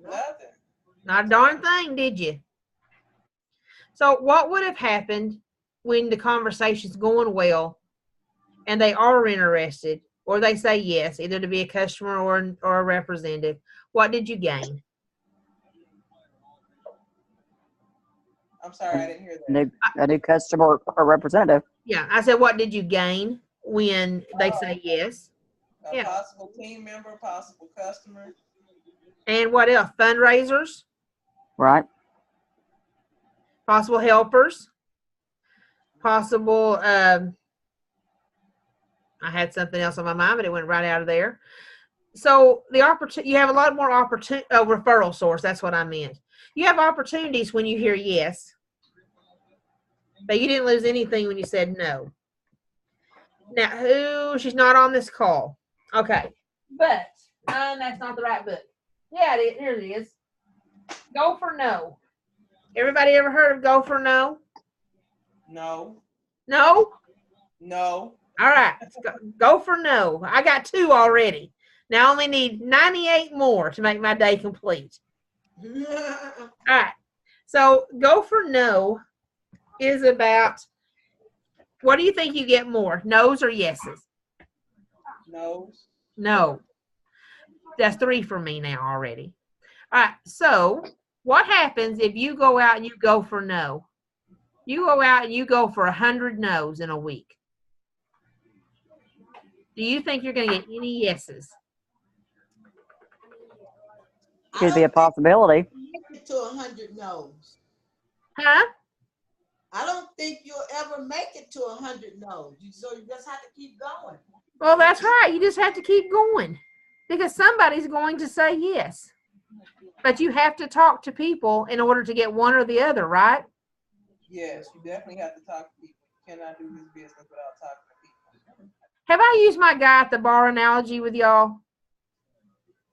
[SPEAKER 8] Nothing.
[SPEAKER 1] Not a darn thing, did you? So what would have happened when the conversation's going well and they are interested, or they say yes, either to be a customer or a representative? What did you gain?
[SPEAKER 8] I'm sorry, I didn't hear that.
[SPEAKER 4] A new customer or representative.
[SPEAKER 1] Yeah, I said, what did you gain when they say yes?
[SPEAKER 8] A
[SPEAKER 1] Yeah.
[SPEAKER 8] possible team member, possible customer.
[SPEAKER 1] And what else? Fundraisers,
[SPEAKER 4] Right.
[SPEAKER 1] possible helpers, possible. I had something else on my mind, but it went right out of there. So the opportunity, you have a lot more opportunity. Referral source. That's what I meant. You have opportunities when you hear yes, but you didn't lose anything when you said no. Now, she's not on this call. Okay, but that's not the right book. Yeah, it is. Here it is. Go for no. Everybody ever heard of go for no?
[SPEAKER 8] No.
[SPEAKER 1] No?
[SPEAKER 8] No.
[SPEAKER 1] All right. Go for no. I got 2 already. Now I only need 98 more to make my day complete. All right. So go for no is about, what do you think you get more? No's or yeses?
[SPEAKER 8] No.
[SPEAKER 1] No. That's 3 for me now already. All right. So what happens if you go out and you go for no? You go out and you go for 100 no's in a week. Do you think you're going to get any yeses?
[SPEAKER 4] Could be a possibility.
[SPEAKER 5] Make it to 100 no's.
[SPEAKER 1] Huh?
[SPEAKER 5] I don't think you'll ever make it to 100 no's. So you just have to keep going.
[SPEAKER 1] Well, that's right. You just have to keep going because somebody's going to say yes. But you have to talk to people in order to get one or the other, right?
[SPEAKER 8] Yes, you definitely have to talk to people. You cannot do this business without talking to people.
[SPEAKER 1] Have I used my guy at the bar analogy with y'all?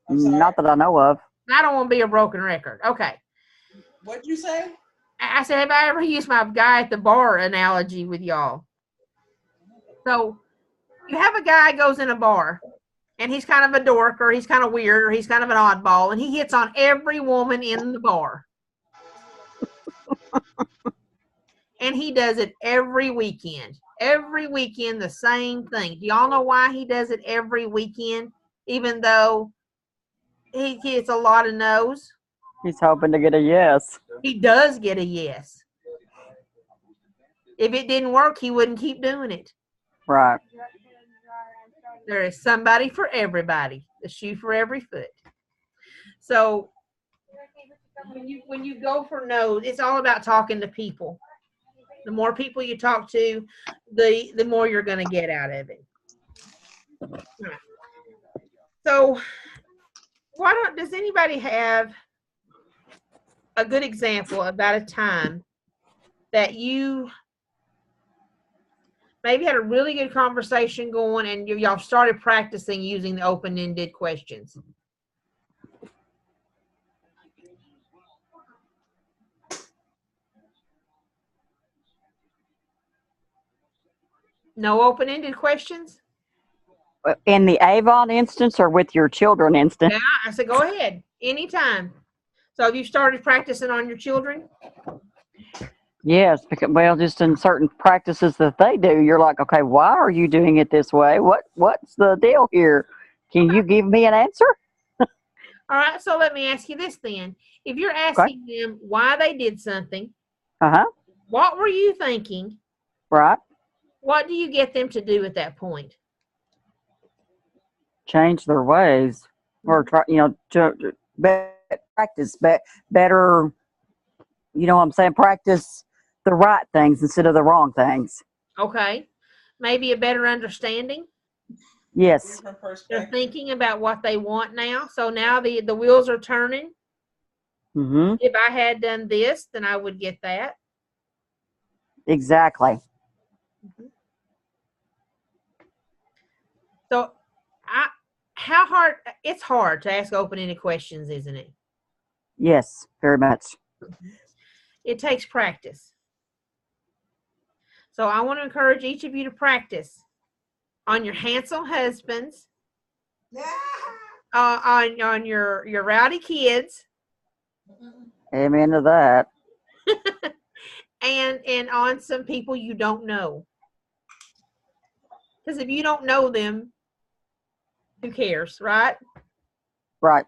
[SPEAKER 4] Not that I know of.
[SPEAKER 1] I don't want to be a broken record. Okay.
[SPEAKER 8] What'd you say?
[SPEAKER 1] I said, have I ever used my guy at the bar analogy with y'all? So you have a guy goes in a bar and he's kind of a dork or he's kind of weird or he's kind of an oddball and he hits on every woman in the bar. And he does it every weekend. Every weekend, the same thing. Do y'all know why he does it every weekend, even though he gets a lot of no's?
[SPEAKER 4] He's hoping to get a yes.
[SPEAKER 1] He does get a yes. If it didn't work, he wouldn't keep doing it.
[SPEAKER 4] Right.
[SPEAKER 1] There is somebody for everybody, a shoe for every foot. So when you go for no, it's all about talking to people. The more people you talk to, the more you're going to get out of it. Right. So does anybody have a good example about a time that you maybe had a really good conversation going and y'all started practicing using the open-ended questions? No open-ended questions?
[SPEAKER 4] In the Avon instance or with your children instance?
[SPEAKER 1] Yeah, I said, go ahead, anytime. So have you started practicing on your children?
[SPEAKER 4] Yes, because, well, just in certain practices that they do, you're like, okay, why are you doing it this way? What's the deal here? Can you give me an answer?
[SPEAKER 1] All right, so let me ask you this then. If you're asking them why they did something, what were you thinking?
[SPEAKER 4] Right.
[SPEAKER 1] What do you get them to do at that point?
[SPEAKER 4] Change their ways, or try, to practice better. You know what I'm saying? Practice the right things instead of the wrong things.
[SPEAKER 1] Okay, maybe a better understanding.
[SPEAKER 4] Yes.
[SPEAKER 1] They're thinking about what they want now, so now the wheels are turning.
[SPEAKER 4] Mm-hmm.
[SPEAKER 1] If I had done this, then I would get that.
[SPEAKER 4] Exactly.
[SPEAKER 1] So, how hard? It's hard to ask open-ended questions, isn't it?
[SPEAKER 4] Yes, very much.
[SPEAKER 1] It takes practice. So, I want to encourage each of you to practice on your handsome husbands, on your rowdy kids,
[SPEAKER 4] Amen to that.
[SPEAKER 1] and on some people you don't know. Because if you don't know them, who cares, right?
[SPEAKER 4] Right.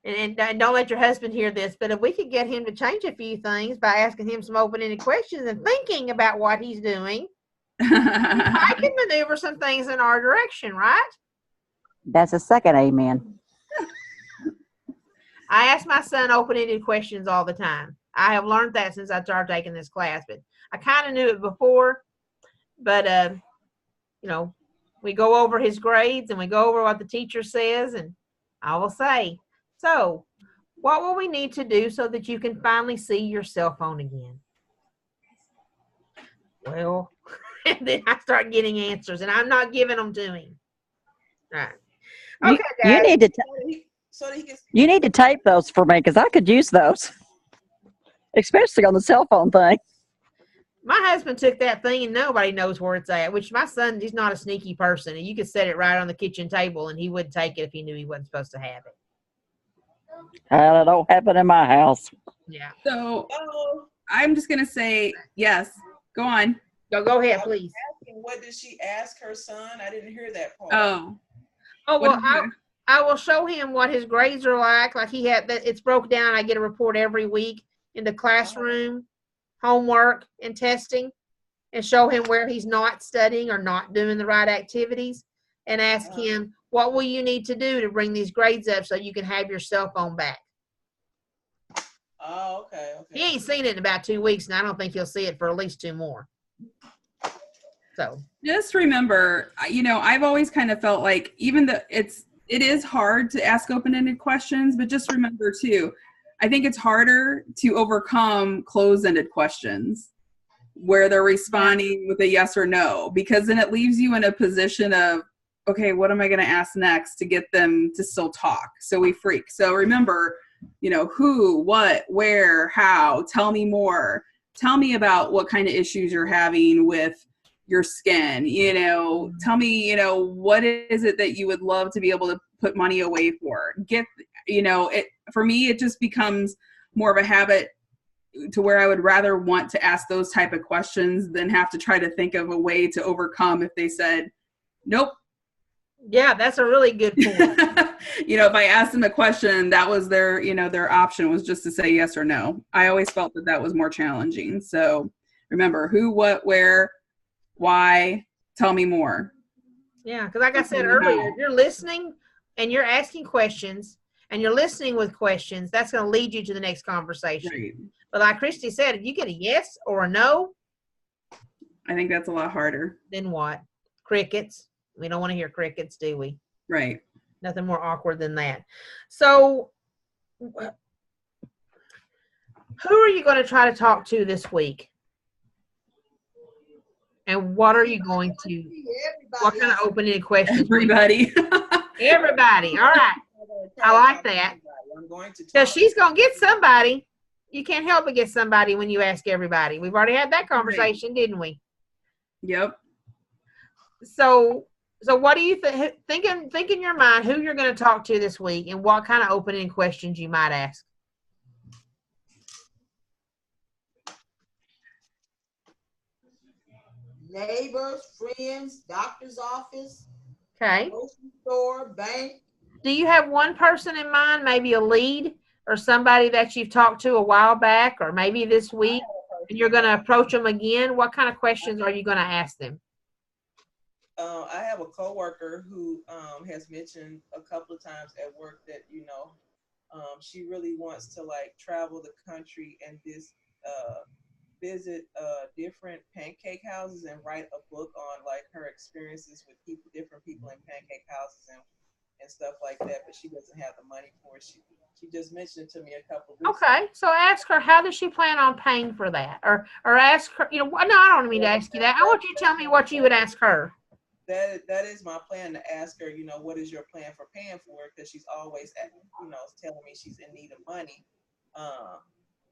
[SPEAKER 1] And don't let your husband hear this, but if we could get him to change a few things by asking him some open-ended questions and thinking about what he's doing, I can maneuver some things in our direction, right?
[SPEAKER 4] That's a second amen.
[SPEAKER 1] I ask my son open-ended questions all the time. I have learned that since I started taking this class, but I kind of knew it before. But we go over his grades and we go over what the teacher says, and I will say, so what will we need to do so that you can finally see your cell phone again? Well, and then I start getting answers, and I'm not giving them to him. All right. Okay, guys.
[SPEAKER 4] You need to
[SPEAKER 8] so that he can.
[SPEAKER 4] you need to tape those for me because I could use those, especially on the cell phone thing.
[SPEAKER 1] My husband took that thing and nobody knows where it's at, which my son, he's not a sneaky person. And you could set it right on the kitchen table and he wouldn't take it if he knew he wasn't supposed to have it.
[SPEAKER 4] That don't happen in my house.
[SPEAKER 1] Yeah.
[SPEAKER 3] So I'm just going to say, yes, go on.
[SPEAKER 1] Go ahead, please.
[SPEAKER 8] What did she ask her son? I didn't hear that part.
[SPEAKER 1] Oh, well, I will show him what his grades are like. Like he had that, it's broke down. I get a report every week in the classroom, homework and testing, and show him where he's not studying or not doing the right activities, and ask him, what will you need to do to bring these grades up so you can have your cell phone back?
[SPEAKER 8] Oh, okay.
[SPEAKER 1] He ain't seen it in about 2 weeks, and I don't think he'll see it for at least 2 more. So
[SPEAKER 3] just remember, I've always kind of felt like it is hard to ask open-ended questions, but just remember too, I think it's harder to overcome closed-ended questions where they're responding with a yes or no, because then it leaves you in a position of, okay, what am I going to ask next to get them to still talk? So we freak. So remember, who, what, where, how, tell me more. Tell me about what kind of issues you're having with your skin, tell me, what is it that you would love to be able to put money away for? For me, it just becomes more of a habit to where I would rather want to ask those type of questions than have to try to think of a way to overcome if they said, nope.
[SPEAKER 1] Yeah, that's a really good point.
[SPEAKER 3] If I asked them a question, that was their option was just to say yes or no. I always felt that was more challenging. So remember, who, what, where, why, tell me more.
[SPEAKER 1] Yeah, because like I said earlier, if you're listening and you're asking questions and you're listening with questions, that's going to lead you to the next conversation. Right. But like Christy said, if you get a yes or a no,
[SPEAKER 3] I think that's a lot harder.
[SPEAKER 1] Then what? Crickets. We don't want to hear crickets, do we?
[SPEAKER 3] Right.
[SPEAKER 1] Nothing more awkward than that. So who are you going to try to talk to this week? And what are you going to, what kind of open-ended questions?
[SPEAKER 3] Everybody.
[SPEAKER 1] Everybody. All right. I like that. Because she's going to get somebody. You can't help but get somebody when you ask everybody. We've already had that conversation, didn't we?
[SPEAKER 3] Yep.
[SPEAKER 1] So what do you think in your mind who you're going to talk to this week and what kind of open-ended questions you might ask?
[SPEAKER 5] Neighbors, friends, doctor's office,
[SPEAKER 1] okay,
[SPEAKER 5] grocery store, bank.
[SPEAKER 1] Do you have one person in mind, maybe a lead or somebody that you've talked to a while back or maybe this week, and you're going to approach them again? What kind of questions are you going to ask them?
[SPEAKER 8] I have a coworker who has mentioned a couple of times at work that, she really wants to travel the country and visit different pancake houses and write a book on her experiences with different people in pancake houses and stuff like that, but she doesn't have the money for it. She just mentioned it to me a couple of weeks
[SPEAKER 1] Okay, so ask her, how does she plan on paying for that? Or ask her, no, I don't mean to ask you that. I want you to tell me what you would ask her.
[SPEAKER 8] That is my plan, to ask her, what is your plan for paying for it? Because she's always, telling me she's in need of money.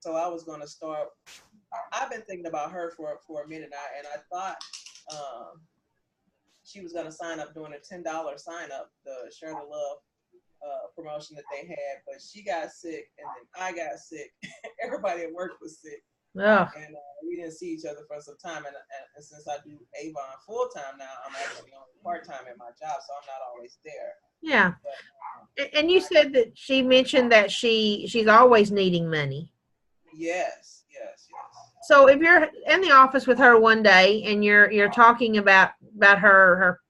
[SPEAKER 8] So I was going to start. I've been thinking about her for a minute now, and I thought she was going to sign up doing a $10 sign up, the Share the Love promotion that they had, but she got sick, and then I got sick. Everybody at work was sick.
[SPEAKER 1] Ugh.
[SPEAKER 8] And we didn't see each other for some time. And since I do Avon full time now, I'm actually only part time at my job, so I'm not always there.
[SPEAKER 1] Yeah.
[SPEAKER 8] But,
[SPEAKER 1] And you said that she mentioned that she's always needing money.
[SPEAKER 8] Yes.
[SPEAKER 1] So if you're in the office with her one day and you're talking about her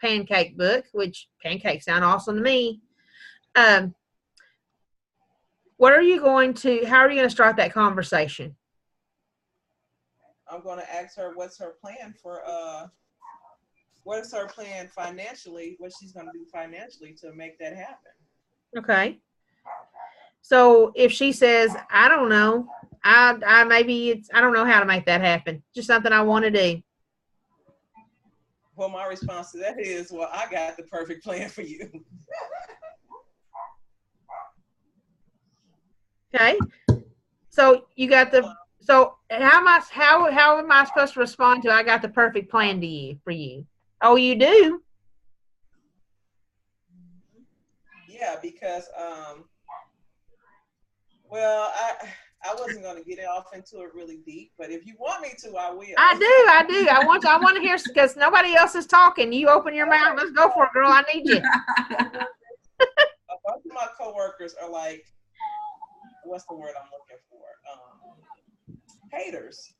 [SPEAKER 1] pancake book, which pancakes sound awesome to me, how are you going to start that conversation?
[SPEAKER 8] I'm going to ask her what's her plan for what is her plan financially, what she's going to do financially to make that happen.
[SPEAKER 1] Okay. So if she says, I don't know, I don't know how to make that happen, just something I want to do.
[SPEAKER 8] Well, my response to that is, well, I got the perfect plan for you.
[SPEAKER 1] Okay. So you got so how am I supposed to respond to I got the perfect plan for you? Oh, you do?
[SPEAKER 8] Yeah, because well, I wasn't going to get off into it really deep, but if you want me to, I will.
[SPEAKER 1] I do. I want to hear, because nobody else is talking. You open your mouth. Let's go for it, girl. I need you.
[SPEAKER 8] A bunch of my coworkers are like, what's the word I'm looking for? Haters.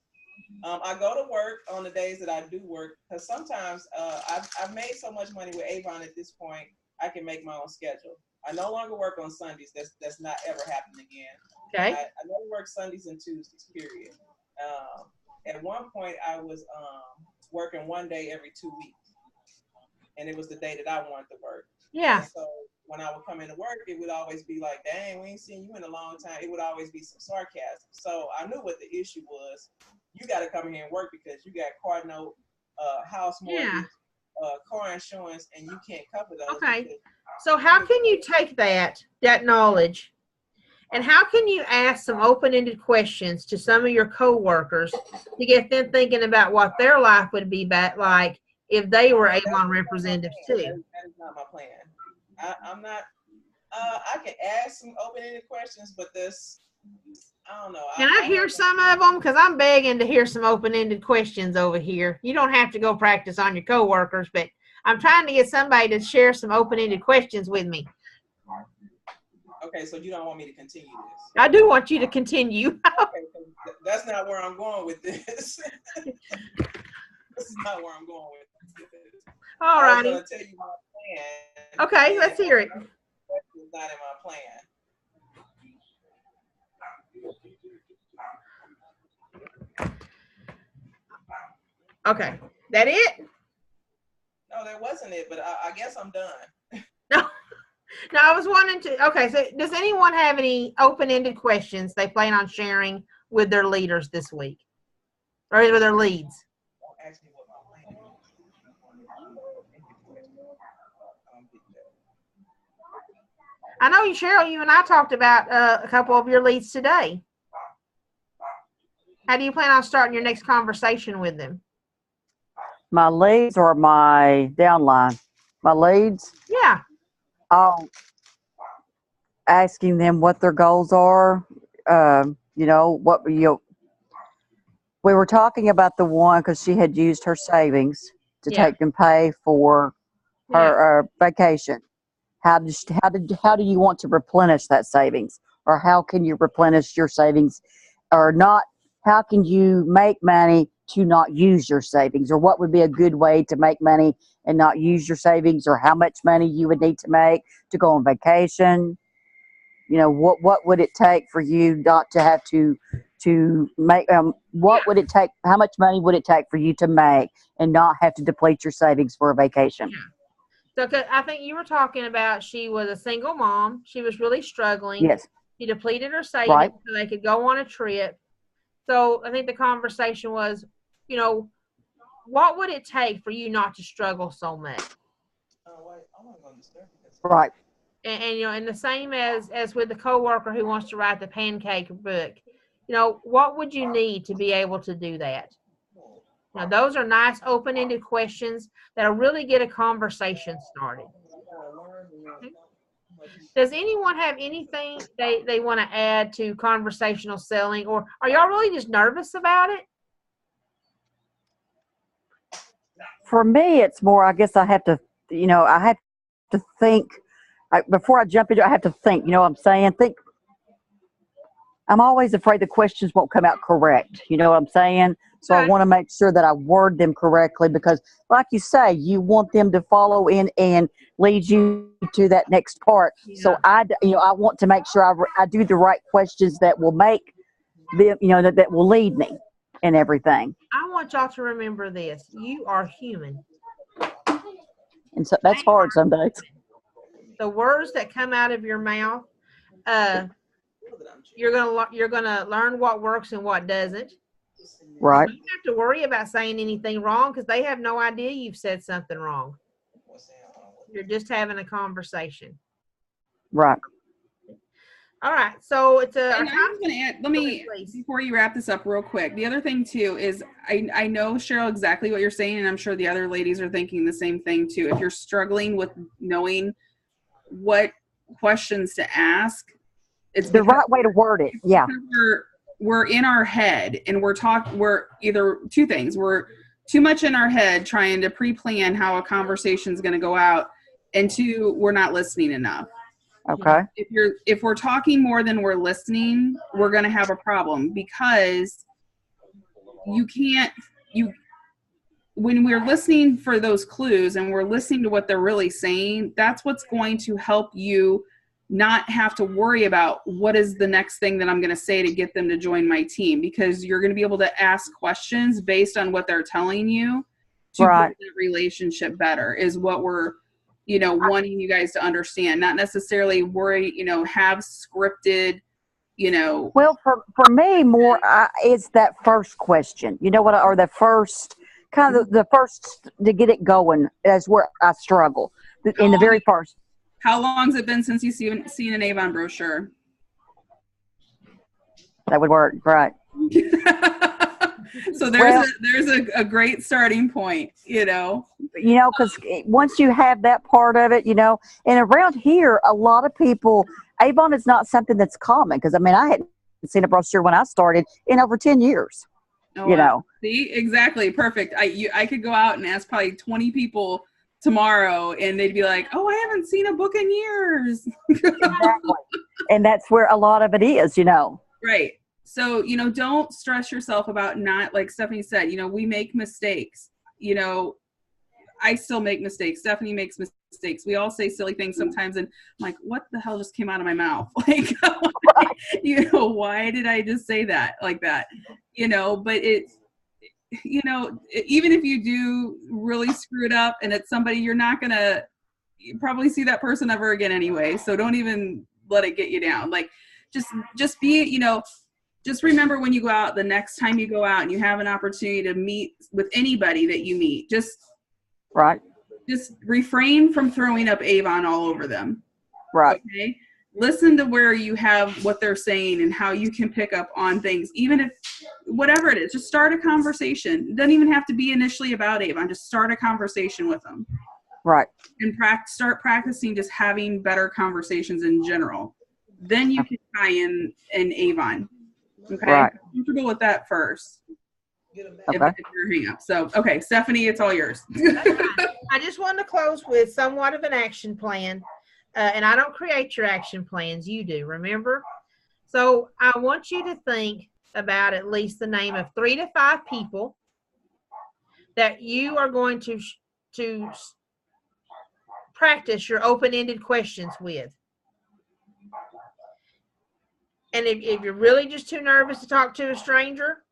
[SPEAKER 8] I go to work on the days that I do work, because sometimes I've made so much money with Avon at this point, I can make my own schedule. I no longer work on Sundays. That's not ever happening again.
[SPEAKER 1] Okay.
[SPEAKER 8] I never work Sundays and Tuesdays, period. At one point, I was working one day every 2 weeks, and it was the day that I wanted to work.
[SPEAKER 1] Yeah.
[SPEAKER 8] And so when I would come into work, it would always be like, dang, we ain't seen you in a long time. It would always be some sarcasm. So I knew what the issue was. You got to come in here and work because you got car note, house mortgage, car insurance, and you can't cover those.
[SPEAKER 1] Okay. So how can you take that knowledge, and how can you ask some open-ended questions to some of your coworkers to get them thinking about what their life would be like if they were Avon representatives too?
[SPEAKER 8] That is not my plan. I'm not. I can ask some open-ended questions, but I don't know.
[SPEAKER 1] Can I hear some of them? Because I'm begging to hear some open-ended questions over here. You don't have to go practice on your coworkers, but I'm trying to get somebody to share some open-ended questions with me.
[SPEAKER 8] Okay, so you don't want me to continue this?
[SPEAKER 1] I do want you to continue.
[SPEAKER 8] Okay, so that's not where I'm going with this. This is not where I'm going with this.
[SPEAKER 1] All righty.
[SPEAKER 8] I'm going to tell you my plan.
[SPEAKER 1] Okay, let's hear it.
[SPEAKER 8] It's not in my plan.
[SPEAKER 1] Okay, that it?
[SPEAKER 8] No, that wasn't it, but I guess I'm done.
[SPEAKER 1] No, I was wanting to. Okay, so does anyone have any open-ended questions they plan on sharing with their leaders this week, or with their leads?
[SPEAKER 8] Don't ask me what my plan is.
[SPEAKER 1] I know, Cheryl, you and I talked about a couple of your leads today. How do you plan on starting your next conversation with them?
[SPEAKER 4] My leads or my downline? My leads?
[SPEAKER 1] Yeah.
[SPEAKER 4] Asking them what their goals are. We were talking about the one because she had used her savings to take and pay for her vacation. How do you want to replenish that savings, or how can you replenish your savings, or not? How can you make money to not use your savings, or what would be a good way to make money and not use your savings, or how much money you would need to make to go on vacation? What would it take for you not to have to make, what would it take, how much money would it take for you to make and not have to deplete your savings for a vacation?
[SPEAKER 1] So 'cause I think you were talking about she was a single mom. She was really struggling.
[SPEAKER 4] Yes.
[SPEAKER 1] She depleted her savings
[SPEAKER 4] Right.
[SPEAKER 1] so they could go on a trip. So I think the conversation was, you know, what would it take for you not to struggle so much?
[SPEAKER 4] Right.
[SPEAKER 1] And you know, and the same as with the coworker who wants to write the pancake book, you know, what would you need to be able to do that? Now, those are nice open-ended questions that'll really get a conversation started. Does anyone have anything they want to add to conversational selling, or are y'all really just nervous about it?
[SPEAKER 4] For me, it's more, I guess I have to, I have to think. Before I jump into it, I have to think, you know what I'm saying? I'm always afraid the questions won't come out correct. You know what I'm saying? So I
[SPEAKER 1] Okay.
[SPEAKER 4] want to make sure that I word them correctly because, like you say, you want them to follow in and lead you to that next part. So I want to make sure I do the right questions that will make them, that will lead me and everything.
[SPEAKER 1] I want y'all to remember this. You are human.
[SPEAKER 4] And so that's hard some days.
[SPEAKER 1] The words that come out of your mouth, you're gonna learn what works and what doesn't.
[SPEAKER 4] Right.
[SPEAKER 1] You don't have to worry about saying anything wrong because they have no idea you've said something wrong. You're just having a conversation.
[SPEAKER 4] Right.
[SPEAKER 1] All right. So it's a.
[SPEAKER 3] And I was going to add, let me, before you wrap this up real quick, the other thing too is I know, Cheryl, exactly what you're saying, and I'm sure the other ladies are thinking the same thing too. If you're struggling with knowing what questions to ask, it's
[SPEAKER 4] the right way to word it. Yeah.
[SPEAKER 3] We're in our head and we're either two things. We're too much in our head trying to pre-plan how a conversation is going to go out, and two, we're not listening enough.
[SPEAKER 4] Okay.
[SPEAKER 3] If we're talking more than we're listening, we're going to have a problem because when we're listening for those clues and we're listening to what they're really saying, that's what's going to help you not have to worry about what is the next thing that I'm going to say to get them to join my team, because you're going to be able to ask questions based on what they're telling you to
[SPEAKER 4] right.
[SPEAKER 3] build that relationship better is what we're, wanting you guys to understand, not necessarily worry, have scripted,
[SPEAKER 4] Well, for me, more is that first question, or the first, kind of the first to get it going is where I struggle. In the very first.
[SPEAKER 3] How long has it been since you've seen an Avon brochure?
[SPEAKER 4] That would work, right.
[SPEAKER 3] So there's a great starting point,
[SPEAKER 4] because once you have that part of it, and around here, a lot of people, Avon is not something that's common because, I hadn't seen a brochure when I started in over 10 years,
[SPEAKER 3] See, exactly. Perfect. I could go out and ask probably 20 people tomorrow and they'd be like, oh, I haven't seen a book in years.
[SPEAKER 4] Exactly. And that's where a lot of it is,
[SPEAKER 3] Right. So, don't stress yourself about not, like Stephanie said, we make mistakes. I still make mistakes. Stephanie makes mistakes. We all say silly things sometimes. And I'm like, what the hell just came out of my mouth? Like, why did I just say that like that? But it's, even if you do really screw it up and it's somebody, you're not going to probably see that person ever again anyway. So don't even let it get you down. Like, just be, just remember when you go out, the next time you go out and you have an opportunity to meet with anybody that you meet, just refrain from throwing up Avon all over them.
[SPEAKER 4] Right.
[SPEAKER 3] Okay. Listen to where you have what they're saying and how you can pick up on things, even if whatever it is, just start a conversation. It doesn't even have to be initially about Avon. Just start a conversation with them.
[SPEAKER 4] Right.
[SPEAKER 3] And start practicing just having better conversations in general. Then you can tie in an Avon. Okay.
[SPEAKER 4] Right.
[SPEAKER 3] I'm comfortable with that first.
[SPEAKER 4] Okay.
[SPEAKER 3] If you're hang up. So, okay, Stephanie, it's all yours.
[SPEAKER 1] I just wanted to close with somewhat of an action plan. And I don't create your action plans. You do, remember? So I want you to think about at least the name of 3 to 5 people that you are going to practice your open-ended questions with. And if you're really just too nervous to talk to a stranger,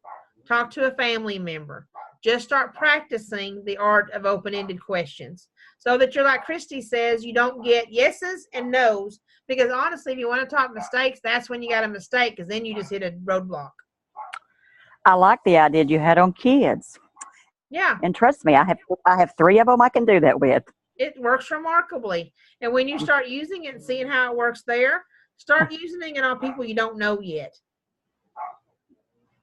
[SPEAKER 1] talk to a family member. just start practicing the art of open-ended questions so that you're like Christy says, you don't get yeses and nos, because honestly, if you want to talk mistakes, that's when you got a mistake, because then you just hit a roadblock.
[SPEAKER 4] I like the idea you had on kids.
[SPEAKER 1] Yeah.
[SPEAKER 4] And trust me, I have 3 of them I can do that with.
[SPEAKER 1] It works remarkably. And when you start using it and seeing how it works there, start using it on people you don't know yet.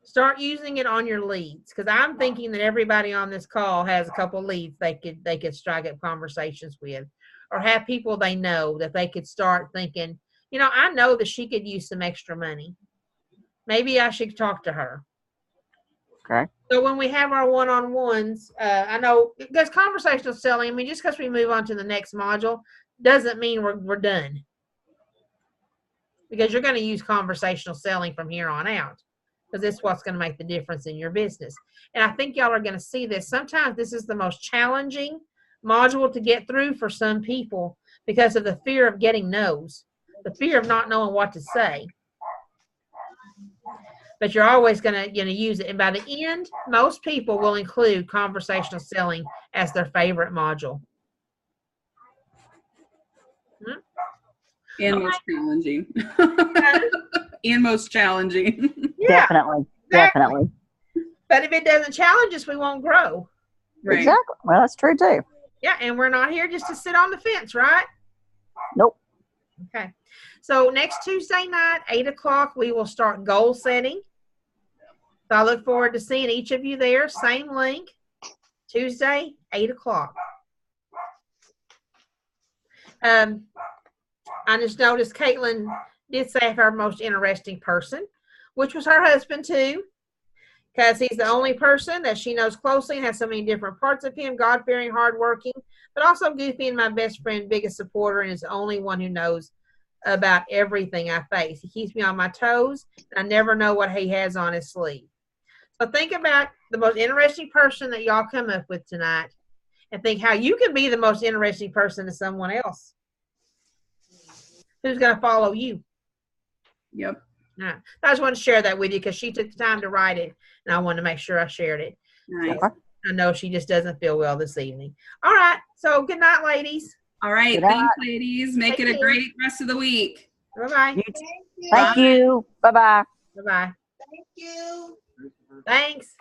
[SPEAKER 1] Start using it on your leads, because I'm thinking that everybody on this call has a couple leads they could strike up conversations with, or have people they know that they could start thinking, you know, I know that she could use some extra money. Maybe I should talk to her.
[SPEAKER 4] Okay.
[SPEAKER 1] So when we have our one-on-ones, I know because conversational selling, I mean, just because we move on to the next module doesn't mean we're done, because you're going to use conversational selling from here on out, because it's what's going to make the difference in your business. And I think y'all are going to see this. Sometimes this is the most challenging module to get through for some people because of the fear of getting no's, the fear of not knowing what to say. But you're always going to use it. And by the end, most people will include conversational selling as their favorite module.
[SPEAKER 3] And most challenging. And most challenging.
[SPEAKER 1] Yeah,
[SPEAKER 4] Definitely.
[SPEAKER 1] exactly.
[SPEAKER 4] Definitely.
[SPEAKER 1] But if it doesn't challenge us, we won't grow.
[SPEAKER 3] Right.
[SPEAKER 4] Exactly. Well, that's true too.
[SPEAKER 1] Yeah, and we're not here just to sit on the fence, right?
[SPEAKER 4] Nope.
[SPEAKER 1] Okay. So next Tuesday night, 8 o'clock, we will start goal setting. So I look forward to seeing each of you there. Same link, Tuesday, 8 o'clock. I just noticed Caitlin did say her most interesting person, which was her husband too, because he's the only person that she knows closely and has so many different parts of him, God-fearing, hardworking, but also goofy and my best friend, biggest supporter, and is the only one who knows about everything I face. He keeps me on my toes, and I never know what he has on his sleeve. So think about the most interesting person that y'all come up with tonight, and think how you can be the most interesting person to someone else who's going to follow you.
[SPEAKER 3] Yep.
[SPEAKER 1] I just want to share that with you because she took the time to write it, and I wanted to make sure I shared it.
[SPEAKER 3] Nice.
[SPEAKER 1] So I know she just doesn't feel well this evening. All right. So good night, ladies.
[SPEAKER 3] All right.
[SPEAKER 4] Good night.
[SPEAKER 3] Thanks, ladies. Make
[SPEAKER 1] Take
[SPEAKER 3] it a
[SPEAKER 1] care.
[SPEAKER 3] great rest of the week.
[SPEAKER 1] Bye-bye.
[SPEAKER 4] Thank you. Bye-bye.
[SPEAKER 1] Bye-bye.
[SPEAKER 5] Thank you.
[SPEAKER 1] Thanks.